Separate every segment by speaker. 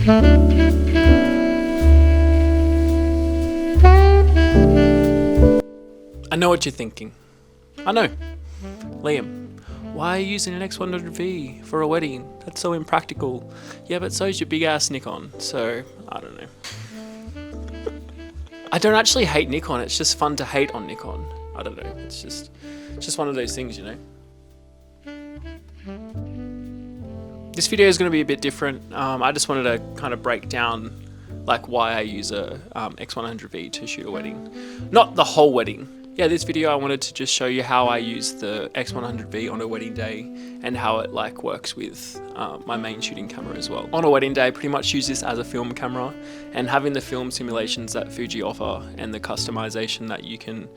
Speaker 1: I know what you're thinking. I know. Liam, why are you using an X100V for a wedding? That's so impractical. Yeah, but so's your big ass Nikon, so I don't know. I don't actually hate Nikon, it's just fun to hate on Nikon. I don't know, it's just one of those things, you know. This video is going to be a bit different. I just wanted to kind of break down like why I use a X100V to shoot a wedding. Not the whole wedding. Yeah, this video I wanted to just show you how I use the X100V on a wedding day and how it like works with my main shooting camera as well. On a wedding day, I pretty much use this as a film camera, and having the film simulations that Fuji offer and the customization that you can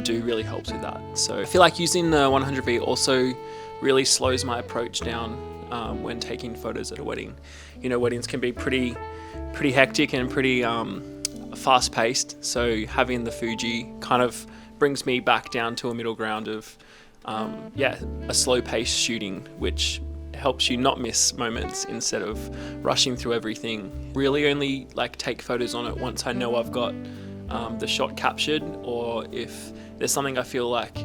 Speaker 1: do really helps with that. So I feel like using the 100V also really slows my approach down when taking photos at a wedding. You know, weddings can be pretty hectic and pretty fast paced, so having the Fuji kind of brings me back down to a middle ground of a slow pace shooting, which helps you not miss moments instead of rushing through everything. Really only like take photos on it once I know I've got the shot captured, or if there's something I feel like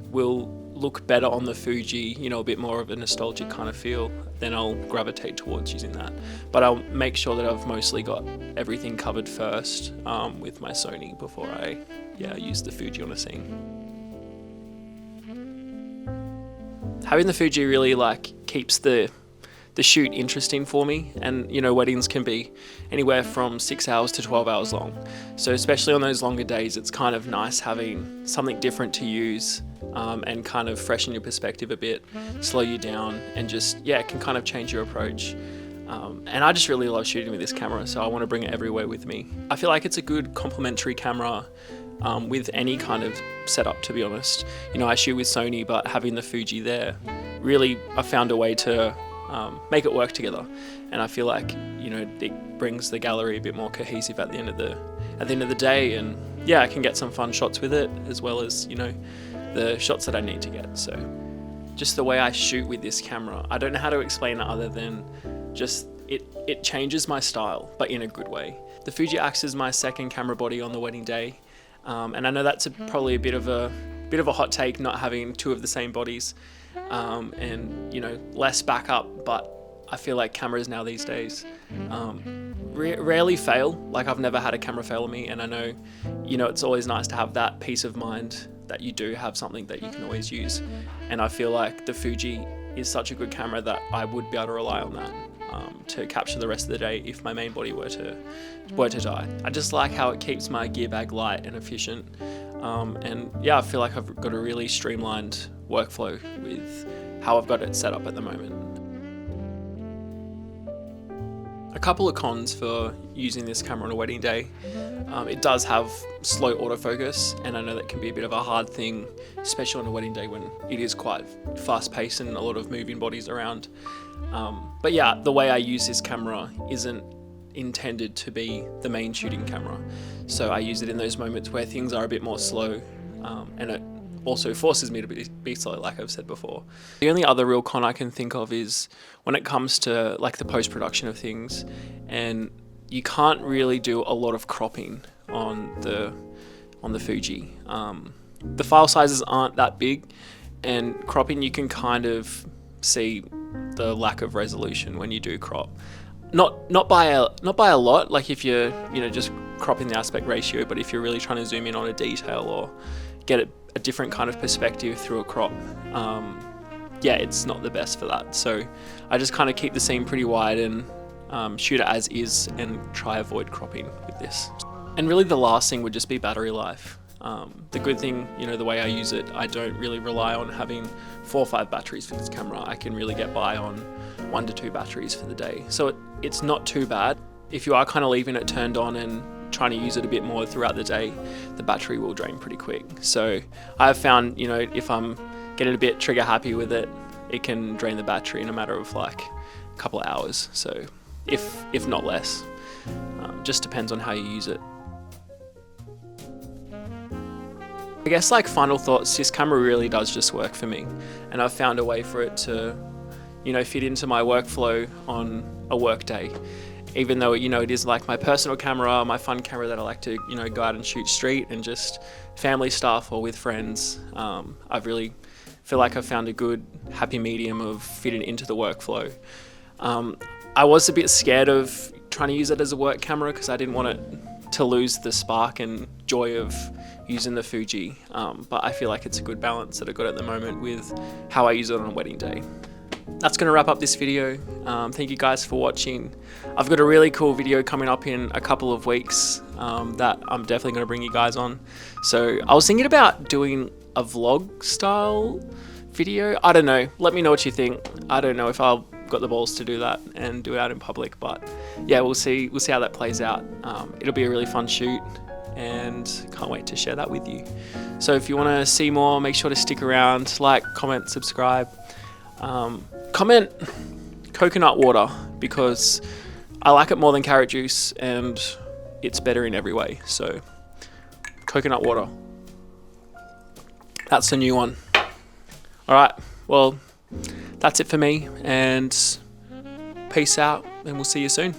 Speaker 1: will look better on the Fuji, you know, a bit more of a nostalgic kind of feel, then I'll gravitate towards using that. But I'll make sure that I've mostly got everything covered first with my Sony before I use the Fuji on a scene. Having the Fuji really like keeps the shoot interesting for me, and you know, weddings can be anywhere from 6 hours to 12 hours long, so especially on those longer days it's kind of nice having something different to use and kind of freshen your perspective a bit, slow you down, and just it can kind of change your approach. And I just really love shooting with this camera, so I want to bring it everywhere with me. I feel like it's a good complementary camera with any kind of setup, to be honest. You know, I shoot with Sony, but having the Fuji there, really I found a way to make it work together, and I feel like, you know, it brings the gallery a bit more cohesive at the end of the day, and yeah, I can get some fun shots with it as well as, you know, the shots that I need to get. So just the way I shoot with this camera, I don't know how to explain it other than just it changes my style, but in a good way. The Fuji acts as my second camera body on the wedding day, and I know that's probably a bit of a hot take, not having two of the same bodies, and you know, less backup, but I feel like cameras now these days rarely fail. Like, I've never had a camera fail on me, and I know, you know, it's always nice to have that peace of mind that you do have something that you can always use, and I feel like the Fuji is such a good camera that I would be able to rely on that to capture the rest of the day if my main body were to die. I just like how it keeps my gear bag light and efficient, and yeah, I feel like I've got a really streamlined workflow with how I've got it set up at the moment. A couple of cons for using this camera on a wedding day. It does have slow autofocus, and I know that can be a bit of a hard thing, especially on a wedding day when it is quite fast paced and a lot of moving bodies around. But yeah, the way I use this camera isn't intended to be the main shooting camera, so I use it in those moments where things are a bit more slow, and it also forces me to be slow, like I've said before. The only other real con I can think of is when it comes to like the post-production of things, and you can't really do a lot of cropping on the Fuji. The file sizes aren't that big, and cropping, you can kind of see the lack of resolution when you do crop. Not by a lot, like if you're, you know, just cropping the aspect ratio, but if you're really trying to zoom in on a detail or get a different kind of perspective through a crop, it's not the best for that. So I just kind of keep the scene pretty wide and shoot it as is and try avoid cropping with this. And really the last thing would just be battery life. The good thing, you know, the way I use it, I don't really rely on having 4 or 5 batteries for this camera. I can really get by on 1 to 2 batteries for the day. So it's not too bad. If you are kind of leaving it turned on and trying to use it a bit more throughout the day, the battery will drain pretty quick. So I have found, you know, if I'm getting a bit trigger happy with it, it can drain the battery in a matter of like a couple of hours. So if not less, just depends on how you use it. I guess like final thoughts, this camera really does just work for me, and I've found a way for it to, you know, fit into my workflow on a work day. even though, you know, it is like my personal camera, my fun camera that I like to, you know, go out and shoot street and just family stuff or with friends. I've really feel like I've found a good happy medium of fitting into the workflow. I was a bit scared of trying to use it as a work camera because I didn't want it to lose the spark and joy of using the Fuji, but I feel like it's a good balance that I've got at the moment with how I use it on a wedding day. That's going to wrap up this video. Thank you guys for watching. I've got a really cool video coming up in a couple of weeks that I'm definitely going to bring you guys on. So I was thinking about doing a vlog style video. I don't know. Let me know what you think. I don't know if I'll got the balls to do that and do it out in public, but yeah, we'll see how that plays out. It'll be a really fun shoot and can't wait to share that with you. So if you want to see more, make sure to stick around, like, comment, subscribe. Comment coconut water because I like it more than carrot juice and it's better in every way. So coconut water, that's the new one. All right, well, that's it for me, and peace out, and we'll see you soon.